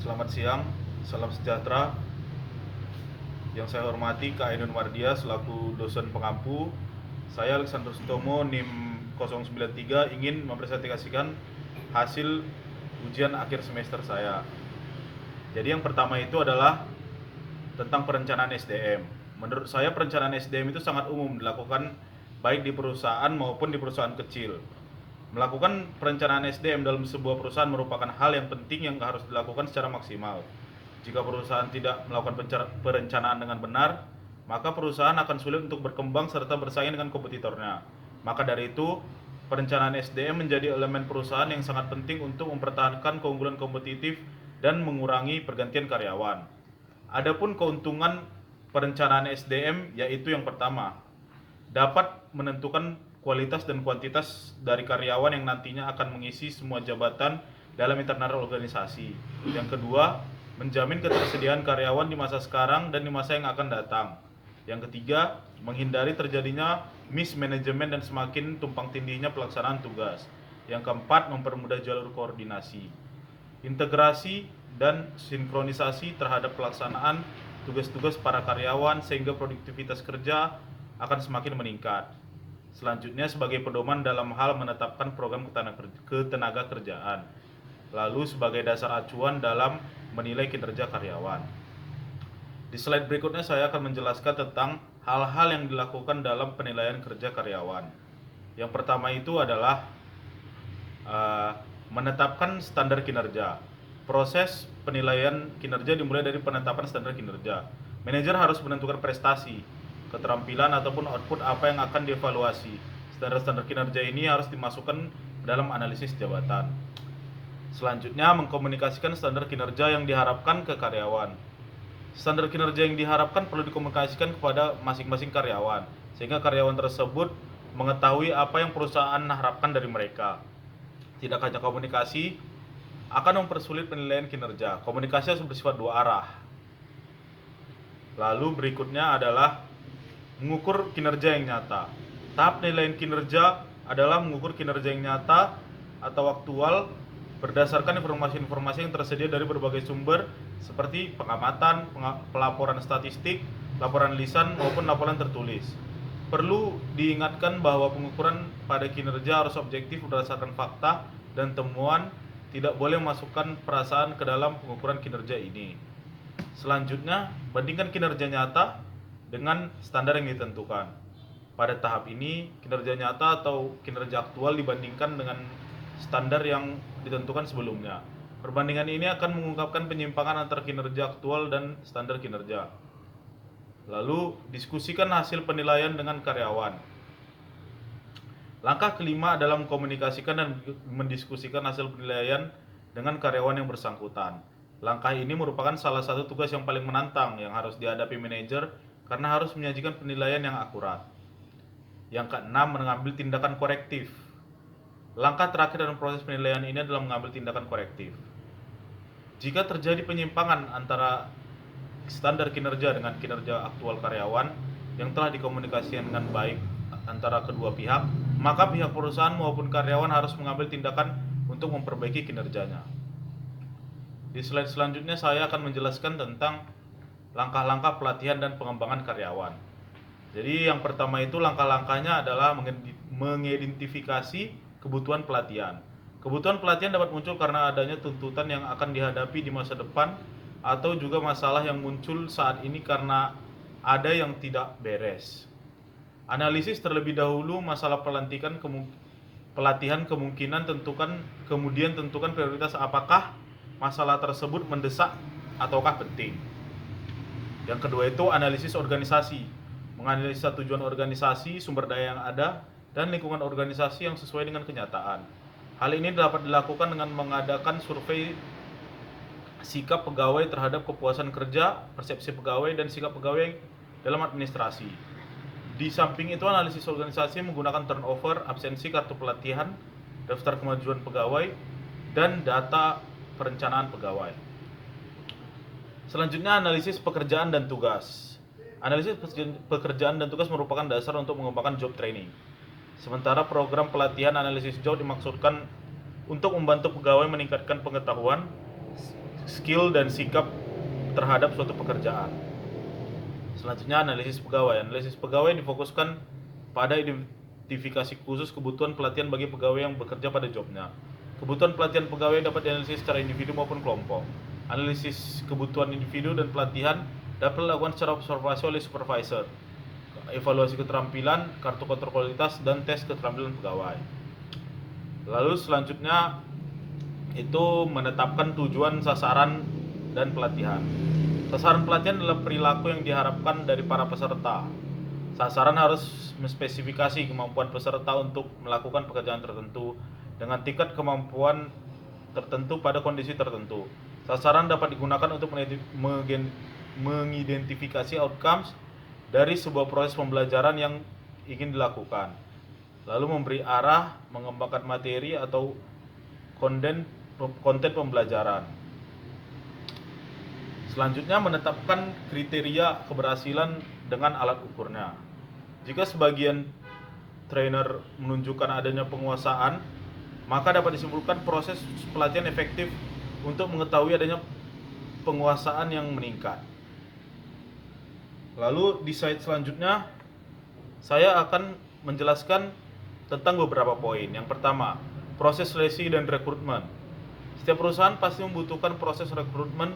Selamat siang, salam sejahtera. Yang saya hormati Kak Ainun Mardia selaku dosen pengampu. Saya Alexander Sutomo NIM 093 ingin mempresentasikan hasil ujian akhir semester saya. Jadi yang pertama itu adalah tentang perencanaan SDM. Menurut saya perencanaan SDM itu sangat umum dilakukan baik di perusahaan maupun di perusahaan kecil. Melakukan perencanaan SDM dalam sebuah perusahaan merupakan hal yang penting yang harus dilakukan secara maksimal. Jika perusahaan tidak melakukan perencanaan dengan benar, maka perusahaan akan sulit untuk berkembang serta bersaing dengan kompetitornya. Maka dari itu, perencanaan SDM menjadi elemen perusahaan yang sangat penting untuk mempertahankan keunggulan kompetitif dan mengurangi pergantian karyawan. Adapun keuntungan perencanaan SDM yaitu yang pertama, dapat menentukan kualitas dan kuantitas dari karyawan yang nantinya akan mengisi semua jabatan dalam internal organisasi. Yang kedua, menjamin ketersediaan karyawan di masa sekarang dan di masa yang akan datang. Yang ketiga, menghindari terjadinya mismanagement dan semakin tumpang tindihnya pelaksanaan tugas. Yang keempat, mempermudah jalur koordinasi, integrasi dan sinkronisasi terhadap pelaksanaan tugas-tugas para karyawan sehingga produktivitas kerja akan semakin meningkat. Selanjutnya sebagai pedoman dalam hal menetapkan program ketenaga kerjaan. Lalu sebagai dasar acuan dalam menilai kinerja karyawan. Di slide berikutnya saya akan menjelaskan tentang hal-hal yang dilakukan dalam penilaian kerja karyawan. Yang pertama itu adalah menetapkan standar kinerja. Proses penilaian kinerja dimulai dari penetapan standar kinerja. Manajer harus menentukan prestasi, keterampilan ataupun output apa yang akan dievaluasi. Standar-standar kinerja ini harus dimasukkan dalam analisis jabatan. Selanjutnya, mengkomunikasikan standar kinerja yang diharapkan ke karyawan. Standar kinerja yang diharapkan perlu dikomunikasikan kepada masing-masing karyawan, sehingga karyawan tersebut mengetahui apa yang perusahaan harapkan dari mereka. Tidak hanya komunikasi akan mempersulit penilaian kinerja. Komunikasi harus bersifat dua arah. Lalu berikutnya adalah mengukur kinerja yang nyata. Tahap penilaian kinerja adalah mengukur kinerja yang nyata atau aktual berdasarkan informasi-informasi yang tersedia dari berbagai sumber seperti pengamatan, pelaporan statistik, laporan lisan maupun laporan tertulis. Perlu diingatkan bahwa pengukuran pada kinerja harus objektif berdasarkan fakta dan temuan, tidak boleh memasukkan perasaan ke dalam pengukuran kinerja ini. Selanjutnya, bandingkan kinerja nyata dengan standar yang ditentukan. Pada tahap ini, kinerja nyata atau kinerja aktual dibandingkan dengan standar yang ditentukan sebelumnya. Perbandingan ini akan mengungkapkan penyimpangan antara kinerja aktual dan standar kinerja. Lalu, diskusikan hasil penilaian dengan karyawan. Langkah kelima adalah mengkomunikasikan dan mendiskusikan hasil penilaian dengan karyawan yang bersangkutan. Langkah ini merupakan salah satu tugas yang paling menantang yang harus dihadapi manajer karena harus menyajikan penilaian yang akurat. Yang keenam, mengambil tindakan korektif. Langkah terakhir dalam proses penilaian ini adalah mengambil tindakan korektif. Jika terjadi penyimpangan antara standar kinerja dengan kinerja aktual karyawan yang telah dikomunikasikan dengan baik antara kedua pihak, maka pihak perusahaan maupun karyawan harus mengambil tindakan untuk memperbaiki kinerjanya. Di slide selanjutnya saya akan menjelaskan tentang langkah-langkah pelatihan dan pengembangan karyawan. Jadi yang pertama itu langkah-langkahnya adalah mengidentifikasi kebutuhan pelatihan. Kebutuhan pelatihan dapat muncul karena adanya tuntutan yang akan dihadapi di masa depan atau juga masalah yang muncul saat ini karena ada yang tidak beres. Analisis terlebih dahulu masalah pelatihan kemungkinan kemudian tentukan prioritas apakah masalah tersebut mendesak ataukah penting. Yang kedua itu analisis organisasi, menganalisa tujuan organisasi, sumber daya yang ada, dan lingkungan organisasi yang sesuai dengan kenyataan. Hal ini dapat dilakukan dengan mengadakan survei sikap pegawai terhadap kepuasan kerja, persepsi pegawai, dan sikap pegawai dalam administrasi. Di samping itu, analisis organisasi menggunakan turnover, absensi, kartu pelatihan, daftar kemajuan pegawai, dan data perencanaan pegawai. Selanjutnya, analisis pekerjaan dan tugas. Analisis pekerjaan dan tugas merupakan dasar untuk mengembangkan job training. Sementara program pelatihan analisis job dimaksudkan untuk membantu pegawai meningkatkan pengetahuan, skill dan sikap terhadap suatu pekerjaan. Selanjutnya analisis pegawai. Analisis pegawai difokuskan pada identifikasi khusus kebutuhan pelatihan bagi pegawai yang bekerja pada jobnya. Kebutuhan pelatihan pegawai dapat dianalisis secara individu maupun kelompok. Analisis kebutuhan individu dan pelatihan dapat dilakukan secara observasi oleh supervisor, evaluasi keterampilan, kartu kontrol kualitas, dan tes keterampilan pegawai. Lalu selanjutnya itu menetapkan tujuan, sasaran, dan pelatihan. Sasaran pelatihan adalah perilaku yang diharapkan dari para peserta. Sasaran harus menspesifikasi kemampuan peserta untuk melakukan pekerjaan tertentu dengan tingkat kemampuan tertentu pada kondisi tertentu. Sasaran dapat digunakan untuk mengidentifikasi outcomes dari sebuah proses pembelajaran yang ingin dilakukan, lalu memberi arah, mengembangkan materi atau konten pembelajaran. Selanjutnya menetapkan kriteria keberhasilan dengan alat ukurnya. Jika sebagian trainer menunjukkan adanya penguasaan, maka dapat disimpulkan proses pelatihan efektif untuk mengetahui adanya penguasaan yang meningkat. Lalu di slide selanjutnya saya akan menjelaskan tentang beberapa poin. Yang pertama, proses seleksi dan rekrutmen. Setiap perusahaan pasti membutuhkan proses rekrutmen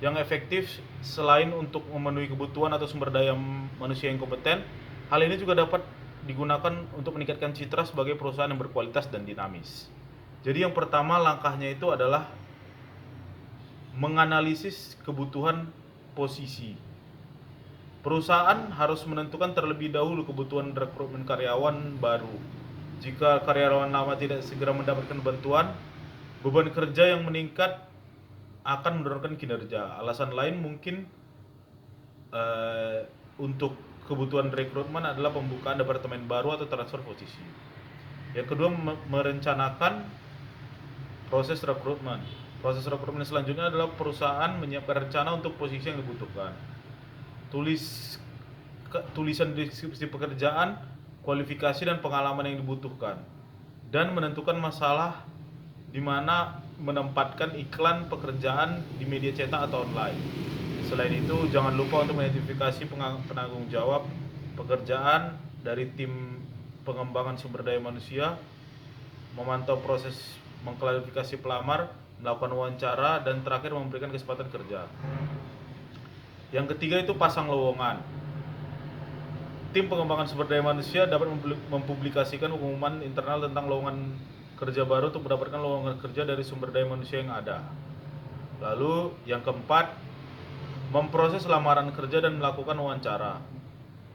yang efektif. Selain untuk memenuhi kebutuhan atau sumber daya manusia yang kompeten, hal ini juga dapat digunakan untuk meningkatkan citra sebagai perusahaan yang berkualitas dan dinamis. Jadi yang pertama langkahnya itu adalah menganalisis kebutuhan posisi. Perusahaan harus menentukan terlebih dahulu kebutuhan rekrutmen karyawan baru. Jika karyawan lama tidak segera mendapatkan bantuan, beban kerja yang meningkat akan menurunkan kinerja. Alasan lain mungkin untuk kebutuhan rekrutmen adalah pembukaan departemen baru atau transfer posisi. Yang kedua, merencanakan proses rekrutmen. Proses rekrutmen selanjutnya adalah perusahaan menyiapkan rencana untuk posisi yang dibutuhkan. Tulisan deskripsi pekerjaan, kualifikasi dan pengalaman yang dibutuhkan, dan menentukan masalah di mana menempatkan iklan pekerjaan di media cetak atau online. Selain itu, jangan lupa untuk mengidentifikasi penanggung jawab pekerjaan dari tim pengembangan sumber daya manusia, memantau proses mengklarifikasi pelamar, melakukan wawancara, dan terakhir memberikan kesempatan kerja. Yang ketiga itu pasang lowongan. Tim pengembangan sumber daya manusia dapat mempublikasikan pengumuman internal tentang lowongan kerja baru untuk mendapatkan lowongan kerja dari sumber daya manusia yang ada. Lalu yang keempat, memproses lamaran kerja dan melakukan wawancara.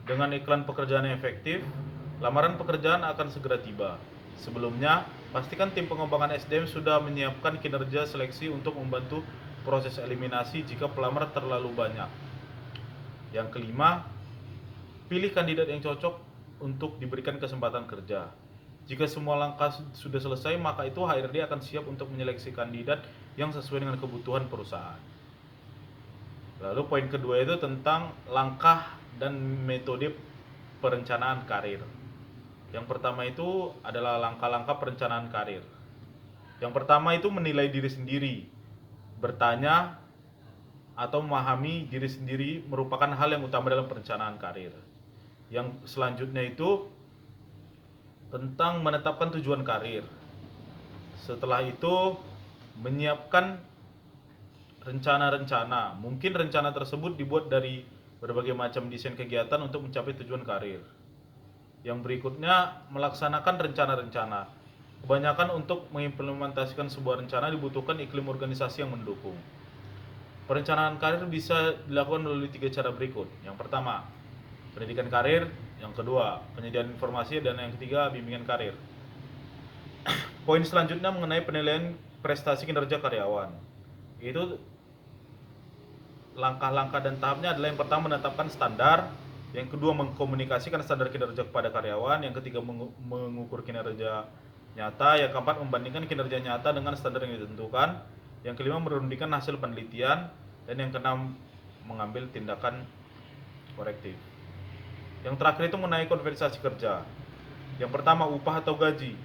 Dengan iklan pekerjaan yang efektif, lamaran pekerjaan akan segera tiba. Sebelumnya, pastikan tim pengembangan SDM sudah menyiapkan kinerja seleksi untuk membantu proses eliminasi jika pelamar terlalu banyak. Yang kelima, pilih kandidat yang cocok untuk diberikan kesempatan kerja. Jika semua langkah sudah selesai, maka itu HRD akan siap untuk menyeleksi kandidat yang sesuai dengan kebutuhan perusahaan. Lalu poin kedua itu tentang langkah dan metode perencanaan karir. Yang pertama itu adalah langkah-langkah perencanaan karir. Yang pertama itu menilai diri sendiri. Bertanya atau memahami diri sendiri merupakan hal yang utama dalam perencanaan karir. Yang selanjutnya itu tentang menetapkan tujuan karir. Setelah itu menyiapkan rencana-rencana. Mungkin rencana tersebut dibuat dari berbagai macam desain kegiatan untuk mencapai tujuan karir. Yang berikutnya melaksanakan rencana-rencana. Kebanyakan untuk mengimplementasikan sebuah rencana dibutuhkan iklim organisasi yang mendukung. Perencanaan karir bisa dilakukan melalui 3 cara berikut. Yang pertama, pendidikan karir. Yang kedua, penyediaan informasi. Dan yang ketiga, bimbingan karir. Poin selanjutnya mengenai penilaian prestasi kinerja karyawan. Itu langkah-langkah dan tahapnya adalah yang pertama menetapkan standar, yang kedua mengkomunikasikan standar kinerja kepada karyawan, yang ketiga mengukur kinerja nyata, yang keempat membandingkan kinerja nyata dengan standar yang ditentukan, yang kelima merundingkan hasil penelitian, dan yang keenam mengambil tindakan korektif. Yang terakhir itu mengenai konversasi kerja. Yang pertama, upah atau gaji.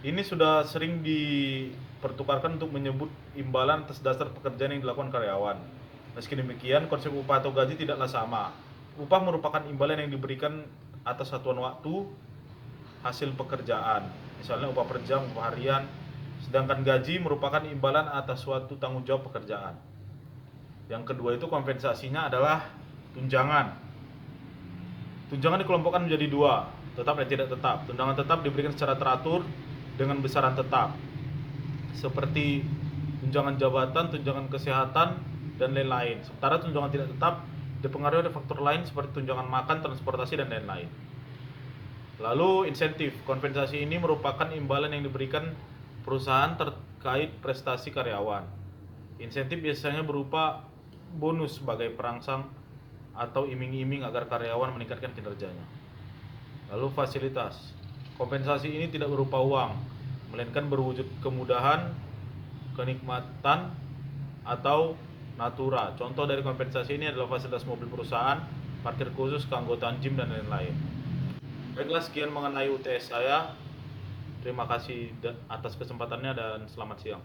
Ini sudah sering dipertukarkan untuk menyebut imbalan atas dasar pekerjaan yang dilakukan karyawan. Meski demikian, konsep upah atau gaji tidaklah sama. Upah merupakan imbalan yang diberikan atas satuan waktu hasil pekerjaan, misalnya upah per jam, upah harian. Sedangkan gaji merupakan imbalan atas suatu tanggung jawab pekerjaan. Yang kedua itu kompensasinya adalah tunjangan. Tunjangan dikelompokkan menjadi dua, tetap dan tidak tetap. Tunjangan tetap diberikan secara teratur dengan besaran tetap, seperti tunjangan jabatan, tunjangan kesehatan, dan lain-lain. Sementara tunjangan tidak tetap dipengaruhi oleh faktor lain seperti tunjangan makan, transportasi, dan lain-lain. Lalu insentif. Kompensasi ini merupakan imbalan yang diberikan perusahaan terkait prestasi karyawan. Insentif biasanya berupa bonus sebagai perangsang atau iming-iming agar karyawan meningkatkan kinerjanya. Lalu fasilitas. Kompensasi ini tidak berupa uang, melainkan berwujud kemudahan, kenikmatan, atau natura. Contoh dari kompensasi ini adalah fasilitas mobil perusahaan, parkir khusus, keanggotaan gym, dan lain-lain. Baiklah, sekian mengenai UTS saya. Terima kasih atas kesempatannya dan selamat siang.